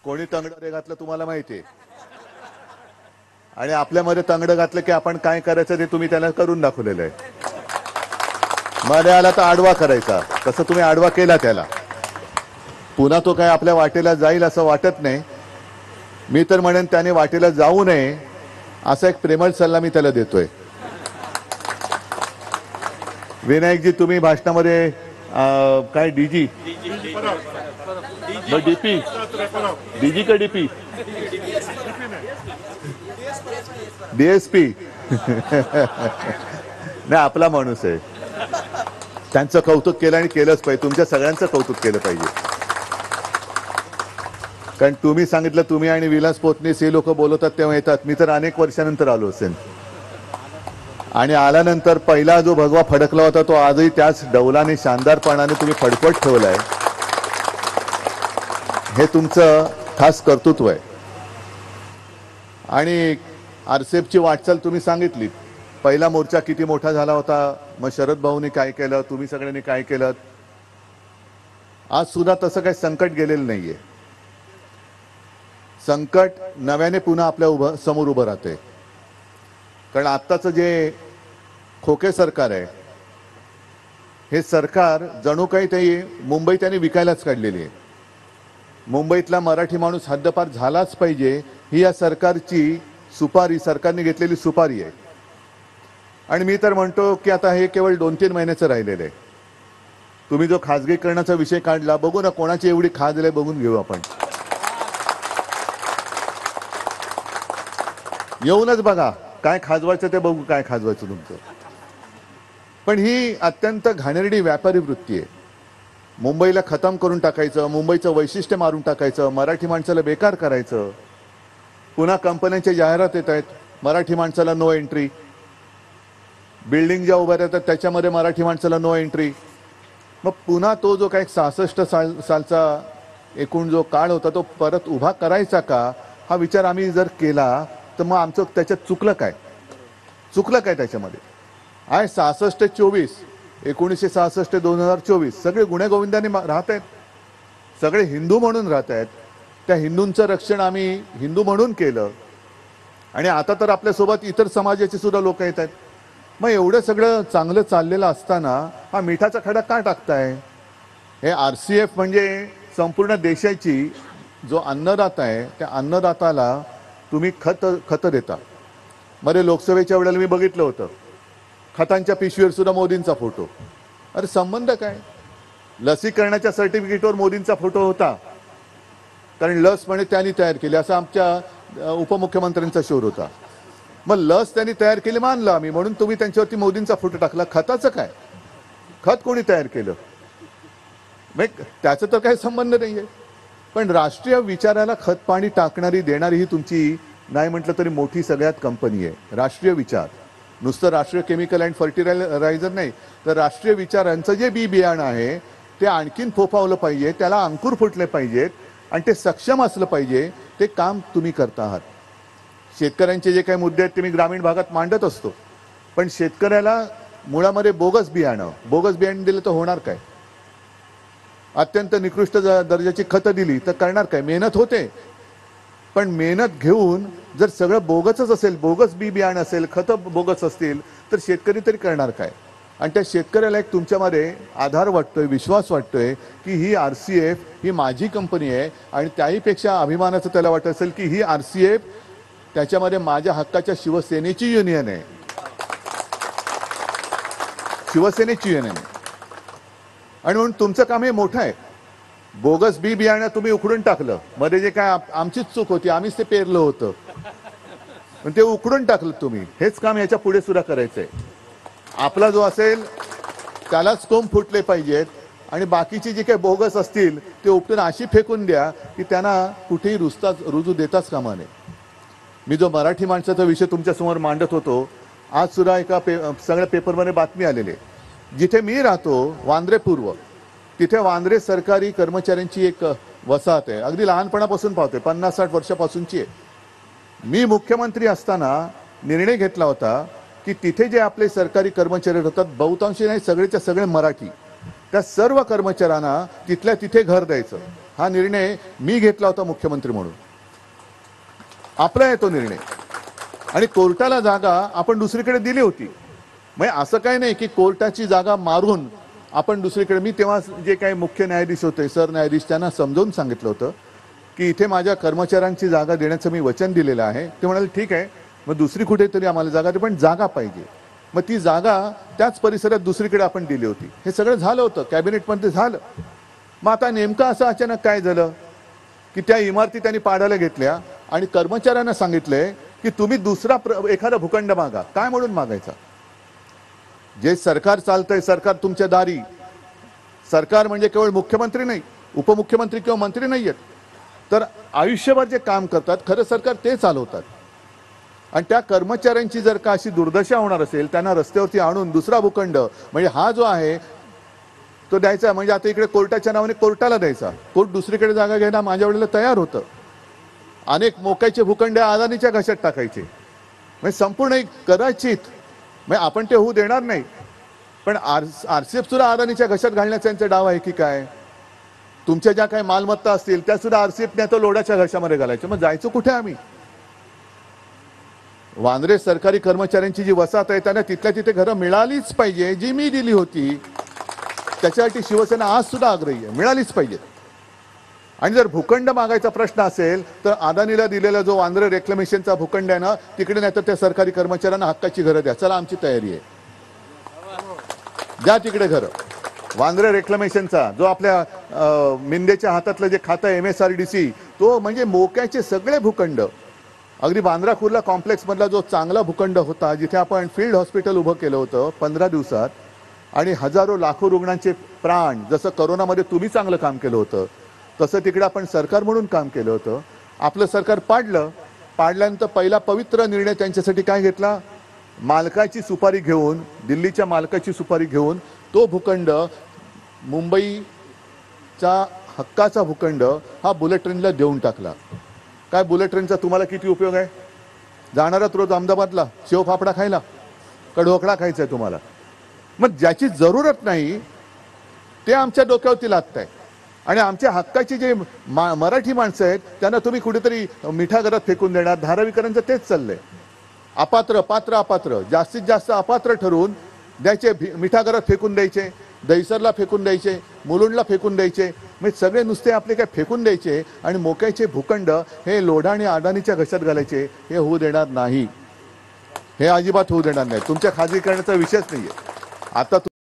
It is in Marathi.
कोणी तंगड घातलं तुम्हाला माहिती आहे, आणि आपल्यामध्ये तंगड घातलं की आपण काय करायचं ते तुम्ही त्याला करून दाखवलेलं आहे. मध्ये आला तर आडवा करायचा, तसं तुम्ही आडवा केला त्याला. पुन्हा तो काय आपल्या वाटेला जाईल असं वाटत नाही. मी तर म्हणेन त्याने वाटेला जाऊ नये असा एक प्रेमळ सल्ला मी त्याला देतोय. विनायकजी, तुम्ही भाषणामध्ये काय डीजी डीपी डीजी का डीपी डीएसपी नाही, आपला माणूस आहे. त्यांचं कौतुक केलं आणि केलंच पाहिजे. तुमच्या सगळ्यांचं कौतुक केलं पाहिजे. कारण तुम्ही सांगितलं, तुम्ही आणि विलास पोतनीस हे लोक बोलवतात तेव्हा येतात. मी तर अनेक वर्षानंतर आलो असेल, आणि आल्यानंतर पहिला जो भगवा फडकला होता तो आजही त्याच डौलाने शानदारपणाने तुम्ही फडकवत ठेवलाय. हे तुमचं खास कर्तृत्व आहे. आणि आरसीएफची वाटचाल तुम्ही सांगितली. पहिला मोर्चा किती मोठा झाला होता, मग शरद भाऊनी काय केलं, तुम्ही सगळ्यांनी काय केलं. आज सुद्धा तसं काही संकट गेलेलं नाहीये. संकट नव्याने पुन्हा आपल्या समोर उभं राहते. कारण आत्ताचं जे खोके सरकार आहे, हे सरकार जणू काही ते मुंबई त्यांनी विकायलाच काढलेली आहे. मुंबईतला मराठी माणूस हद्दपार झालाच पाहिजे ही या सरकारची सुपारी, सरकारने घेतलेली सुपारी आहे. आणि मी तर म्हणतो की आता हे केवळ 2-3 महिन्याचं राहिलेलं आहे. तुम्ही जो खाजगीकरणाचा विषय काढला, बघू ना कोणाची एवढी खाज आहे बघून घेऊ आपण. येऊनच बघा काय खाजवायचं ते बघू, काय खाजवायचं तुमचं. पण ही अत्यंत घाणेरडी व्यापारी वृत्ती आहे. मुंबईला खतम करून टाकायचं, मुंबईचं वैशिष्ट्य मारून टाकायचं, मराठी माणसाला बेकार करायचं. पुन्हा कंपन्यांच्या जाहिरात येत आहेत, मराठी माणसाला नो एंट्री. बिल्डिंग ज्या उभ्या राहतात त्याच्यामध्ये मराठी माणसाला नो एंट्री. मग पुन्हा तो जो काही 66 सालचा एकूण जो काळ होता तो परत उभा करायचा का, हा विचार आम्ही जर केला तर मग आमचं त्याच्यात चुकलं काय त्याच्यामध्ये. आहे 66 ते 24, 1966 ते 2024 सगळे गुण्यागोविंदाने राहत आहेत. सगळे हिंदू म्हणून राहत आहेत. त्या हिंदूंचं रक्षण आम्ही हिंदू म्हणून केलं. आणि आता तर आपल्यासोबत इतर समाजाचे सुद्धा लोक येत आहेत. मग एवढं सगळं चांगलं चाललेलं असताना हा मिठाचा खडा का टाकताय. हे आरसीएफ म्हणजे संपूर्ण देशाची जो अन्नदाता आहे, त्या अन्नदाताला तुम्ही खत देता. मध्ये लोकसभेच्या वेळेला मी बघितलं होतं, खतांच्या पिशवीवर सुद्धा मोदींचा फोटो. अरे संबंध काय. लसीकरणाच्या सर्टिफिकेटवर मोदींचा फोटो होता, कारण लस म्हणे त्यांनी तयार केली असा आमच्या उपमुख्यमंत्र्यांचा शोर होता. मग लस त्यांनी तयार केली मानलं आम्ही, म्हणून तुम्ही त्यांच्यावरती मोदींचा फोटो टाकला. खताचं काय, खत कोणी तयार केलं, मग त्याचा तर काही संबंध नाहीये. पण राष्ट्रीय विचाराला खत पाणी टाकणारी देणारी ही तुमची नाही म्हटलं तरी मोठी सगळ्यात कंपनी आहे. राष्ट्रीय विचार, नुसतं राष्ट्रीय केमिकल अँड फर्टिलायझर नाही, तर राष्ट्रीय विचारांचं जे बियाणं आहे ते आणखीन फोफावलं पाहिजे, त्याला अंकुर फुटले पाहिजेत आणि ते सक्षम असलं पाहिजे. ते काम तुम्ही करता आहात. शेतकऱ्यांचे जे काही मुद्दे आहेत ते मी ग्रामीण भागात मांडत असतो, पण शेतकऱ्याला मुळामध्ये बोगस बियाणं दिलं तर होणार काय. अत्यंत निकृष्ट दर्जाची खतं दिली तर करणार काय. मेहनत होते, पण मेहनत घेऊन जर सगळं बोगसच असेल, बोगस बियाणं असेल, खतं बोगस असतील तर शेतकरी तरी करणार काय. आणि त्या शेतकऱ्याला एक तुमच्यामध्ये आधार वाटतोय, विश्वास वाटतोय की ही आरसीएफ ही माझी कंपनी आहे. आणि त्याहीपेक्षा अभिमानाचं त्याला वाटत असेल की ही आरसीएफ त्याच्यामध्ये माझ्या हक्काच्या शिवसेनेची युनियन आहे. आणि म्हणून तुमचं काम हे मोठं आहे. बोगस बियाणं तुम्ही उकडून टाकलं. मध्ये जे काय आमचीच चूक होती, आम्हीच ते पेरलं होतं, पण ते उकडून टाकलं तुम्ही. हेच काम याच्या पुढे सुद्धा करायचंय. आपला जो असेल त्यालाच कोंब फुटले पाहिजेत आणि बाकीची जी काही बोगस असतील ते उपटून अशी फेकून द्या की त्यांना कुठेही रुजू देताच कामा नये. मी जो मराठी माणसाचा विषय तुमच्यासमोर मांडत होतो, आज सुद्धा एका सगळ्या पेपरमध्ये बातमी आलेली आहे. जिथे मी राहतो वांद्रे पूर्व, तिथे वांद्रे सरकारी कर्मचाऱ्यांची एक वसाहत आहे. अगदी लहानपणापासून पाहतोय, 50-60 वर्षापासूनची आहे. मी मुख्यमंत्री असताना निर्णय घेतला होता की तिथे जे आपले सरकारी कर्मचारी होतात, बहुतांशी नाही सगळेच्या सगळे मराठी, त्या सर्व कर्मचाऱ्यांना तिथल्या तिथे घर द्यायचं हा निर्णय मी घेतला होता मुख्यमंत्री म्हणून. आपला आहे तो निर्णय. आणि कोर्टाला जागा आपण दुसरीकडे दिली होती. म्हणजे असं काही नाही की कोर्टाची जागा मारून आपण दुसरीकडे. मी तेव्हा जे काही मुख्य न्यायाधीश होते, सरन्यायाधीश, त्यांना समजावून सांगितलं होतं की इथे माझ्या कर्मचाऱ्यांची जागा देण्याचं मी वचन दिलेलं आहे. ते म्हणाले ठीक आहे, मग दुसरी कुठेतरी आम्हाला जागा दे, पण जागा पाहिजे. मग ती जागा त्याच परिसरात दुसरीकडे आपण दिली होती. हे सगळं झालं होतं, कॅबिनेटमध्ये झालं. मग आता नेमकं असं अचानक काय झालं की त्या इमारती त्यांनी पाडायला घेतल्या आणि कर्मचाऱ्यांना सांगितले की तुम्ही दुसरा एखादा भूखंड मागा. काय म्हणून मागायचा? जे सरकार चालतंय, सरकार तुमच्या दारी. सरकार म्हणजे केवळ मुख्यमंत्री नाही, उपमुख्यमंत्री किंवा मंत्री नाही आहेत, तर आयुष्यभर जे काम करतात खरं सरकार ते चालवतात. आणि त्या कर्मचाऱ्यांची जर का अशी दुर्दशा होणार असेल, त्यांना रस्त्यावरती आणून दुसरा भूखंड म्हणजे हा जो आहे तो द्यायचा. म्हणजे आता इकडे कोर्टाच्या नावाने कोर्टाला द्यायचा. कोर्ट दुसरीकडे जागा घ्यायला माझ्या वेळेला तयार होतं. अनेक मोक्याचे भूखंड अदानीच्या घशात टाकायचे. म्हणजे संपूर्ण एक कदाचित म्हणजे आपण ते होऊ देणार नाही, पण आरसीएफ सुद्धा अदानीच्या घशात घालण्याचा त्यांचा डाव आहे की काय? तुमच्या ज्या काही मालमत्ता असतील त्या सुद्धा आरसीएफने आता लोडाच्या घशामध्ये घालायच्या. मग जायचं कुठे आम्ही? वांद्रे सरकारी कर्मचाऱ्यांची जी वसाहत आहे त्यांना तिथल्या तिथे घरं मिळालीच पाहिजे, जी मी दिली होती. त्याच्यासाठी शिवसेना आज सुद्धा आग्रही आहे, मिळालीच पाहिजे. आणि जर भूखंड मागायचा प्रश्न असेल तर अदानीला दिलेला जो वांद्रे रेक्लेमेशनचा भूखंड आहे ना, तिकडे नाही तर त्या सरकारी कर्मचाऱ्यांना हक्काची घरं द्या. चला, आमची तयारी आहे, द्या तिकडे घरं. वांद्रे रेक्लेमेशनचा जो आपल्या मिंदेच्या हातातलं जे खातं MSRDC, तो म्हणजे मोक्याचे सगळे भूखंड. अगदी बांद्रा कुर्ला कॉम्प्लेक्स मधला जो चांगला भूखंड होता, जिथे आपण फील्ड हॉस्पिटल उभं केलं होतं 15 दिवसात, आणि हजारो लाखो रुग्णांचे प्राण, जसं कोरोनामध्ये तुम्ही चांगलं काम केलं होतं तसं तिकडे आपण सरकार म्हणून काम केलं होतं. आपलं सरकार पाडलं. पाडल्यानंतर पहिला पवित्र निर्णय त्यांच्यासाठी काय घेतला? मालकाची सुपारी घेऊन, दिल्लीच्या मालकाची सुपारी घेऊन तो भूखंड, मुंबईचा हक्काचा भूखंड हा बुलेट ट्रेनला देऊन टाकला. काय बुलेट ट्रेनचा तुम्हाला किती उपयोग आहे? जाणारात रोज अहमदाबादला शेव फाफडा खायला, का ढोकळा खायचा आहे तुम्हाला? मग ज्याची जरूरत नाही ते आमच्या डोक्यावरती लागतंय. आणि आमच्या हक्काची जे मराठी माणसं आहेत त्यांना तुम्ही कुठेतरी मिठागरात फेकून देणार. धारावीकरांचं तेच चाललंय. अपात्र, पात्र, अपात्र, जास्तीत जास्त अपात्र ठरवून द्यायचे, मिठागरात फेकून द्यायचे, दहिसरला फेकून द्यायचे, मुलुंडला फेकून द्यायचे. म्हणजे सगळे नुसते आपले काय फेकून द्यायचे आणि मोक्याचे भूखंड हे लोढा आणि अदानीच्या घशात घालायचे. हे होऊ देणार नाही, हे अजिबात होऊ देणार नाही. तुमच्या खाजगीकरणाचा विषयच नाहीये. आता